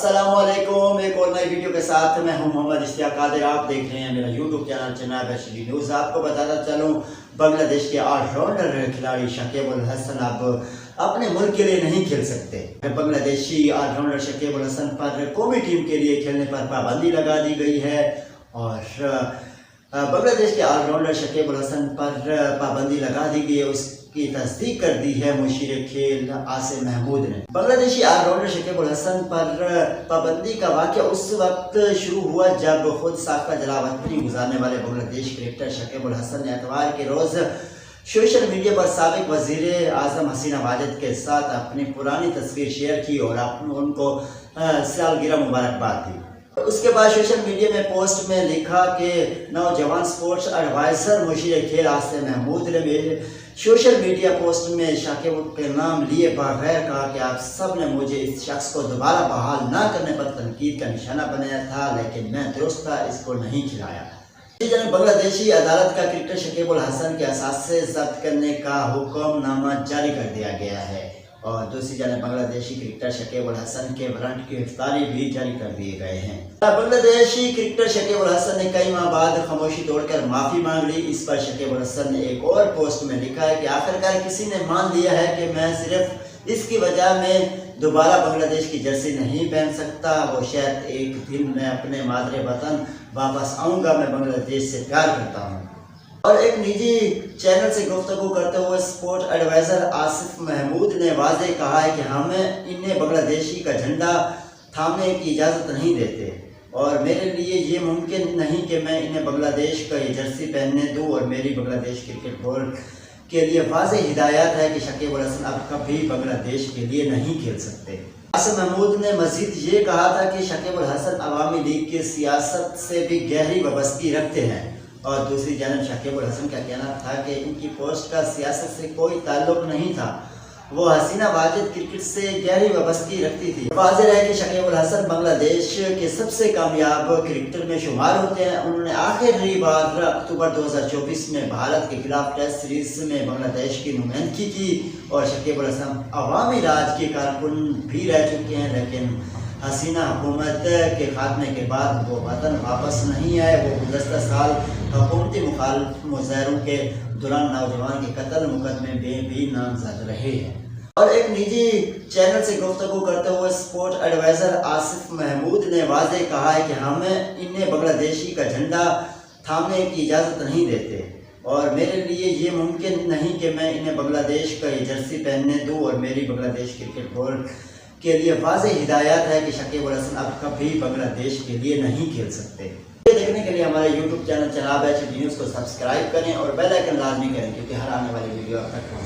अस्सलामुअलैकुम। एक और नई वीडियो के साथ मैं हूं मोहम्मद इश्तियाक कादिर। आप देख रहे हैं मेरा यूट्यूब चैनल जनाब HD न्यूज़। आपको बताता चलूं, बांग्लादेश के ऑलराउंडर खिलाड़ी शकीब अल हसन अब अपने मुल्क के लिए नहीं खेल सकते। बांग्लादेशी ऑलराउंडर शकीब अल हसन पर कौमी टीम के लिए खेलने पर पाबंदी लगा दी गई है और बांग्लादेश के ऑलराउंडर शकीब अल हसन पर पाबंदी लगा दी गई है। उसकी तस्दीक कर दी है मुशीर खेल आसिम महमूद ने। बांग्लादेशी ऑलराउंडर शकीब अल हसन पर पाबंदी का वाक़या उस वक्त शुरू हुआ जब खुद साख्ता जलावतनी गुजारने वाले बांग्लादेश क्रिकेटर शकीब अल हसन ने एतवार के रोज़ सोशल मीडिया पर साबिक वज़ीर आज़म हसीना वाजिद के साथ अपनी पुरानी तस्वीर शेयर की और उनको सालगिरह मुबारकबाद दी। उसके बाद सोशल मीडिया में पोस्ट में लिखा कि नौजवान स्पोर्ट्स एडवाइज़र मुशीर खेल आसिम महमूद ने मेरे सोशल मीडिया पोस्ट में शकीब के नाम लिए बगैर कहा कि आप सब ने मुझे इस शख्स को दोबारा बहाल ना करने पर तनकीद का निशाना बनाया था, लेकिन मैं दुरुस्त था, इसको नहीं खिलाया। बांग्लादेशी अदालत का क्रिकेटर शकीब अल हसन के असासे जब्त करने का हुक्मनामा जारी कर दिया गया है और दूसरी जानब बांग्लादेशी क्रिकेटर शकीब अल हसन के वारंट की गिरफ्तारी भी जारी कर दिए गए हैं। बांग्लादेशी क्रिकेटर शकीब अल हसन ने कई माह बाद खामोशी तोड़कर माफी मांग ली। इस पर शकीब अल हसन ने एक और पोस्ट में लिखा है कि आखिरकार किसी ने मान लिया है कि मैं सिर्फ इसकी वजह में दोबारा बांग्लादेश की जर्सी नहीं पहन सकता। वो शायद एक दिन मैं अपने मादरे वतन वापस आऊँगा। मैं बांग्लादेश से प्यार करता हूँ। और एक निजी चैनल से गुफ्तगू करते हुए स्पोर्ट एडवाइज़र आसिम महमूद ने वाज़ेह कहा है कि हम इन्हें बांग्लादेशी का झंडा थामने की इजाज़त नहीं देते और मेरे लिए ये मुमकिन नहीं कि मैं इन्हें बांग्लादेश का ये जर्सी पहनने दूँ। और मेरी बांग्लादेश क्रिकेट बोर्ड के लिए वाज़ेह हिदायत है कि शकीब अल हसन अब कभी बांग्लादेश के लिए नहीं खेल सकते। आसिम महमूद ने मज़ीद ये कहा था कि शकीब अल हसन अवामी लीग की सियासत से भी गहरी वाबस्तगी रखते हैं और दूसरी जानब शकीब अल हसन का कहना था कि इनकी पोस्ट का सियासत से कोई ताल्लुक नहीं था। वो हसीना वाजिद क्रिकेट से गहरी वाबस्तगी रखती थी। वाज़ेह है कि शकीब अल हसन बांग्लादेश के सबसे कामयाब क्रिकेटर में शुमार होते हैं। उन्होंने आखिरी बार अक्टूबर 2024 में भारत के खिलाफ टेस्ट सीरीज में बांग्लादेश की नुमाइंदगी की और शकीब अल हसन अवामी राज के कारकुन भी रह चुके हैं, लेकिन हसीना हुकूमत के खात्मे के बाद वो वतन वापस नहीं आए। वो गुज़श्ता साल हुकूमती मुखालिफ मुजाहिरों के दौरान नौजवान के कत्ल मुकदमे में भी नामजद रहे हैं। और एक निजी चैनल से गुफ्तगू करते हुए स्पोर्ट एडवाइज़र आसिम महमूद ने वाज़ेह कहा है कि हम इन्हें बांग्लादेशी का झंडा थामने की इजाज़त नहीं देते और मेरे लिए ये मुमकिन नहीं कि मैं इन्हें बांग्लादेश का ये जर्सी पहनने दूँ। और मेरी बांग्लादेश क्रिकेट बोर्ड के लिए वाज़ेह हिदायत है कि शकीब अल हसन अब कभी बांग्लादेश के लिए नहीं खेल सकते। ये देखने के लिए हमारे यूट्यूब चैनल जनाब HD न्यूज़ को सब्सक्राइब करें और बेल आइकन लाजमी करें, क्योंकि हर आने वाली वीडियो आप तक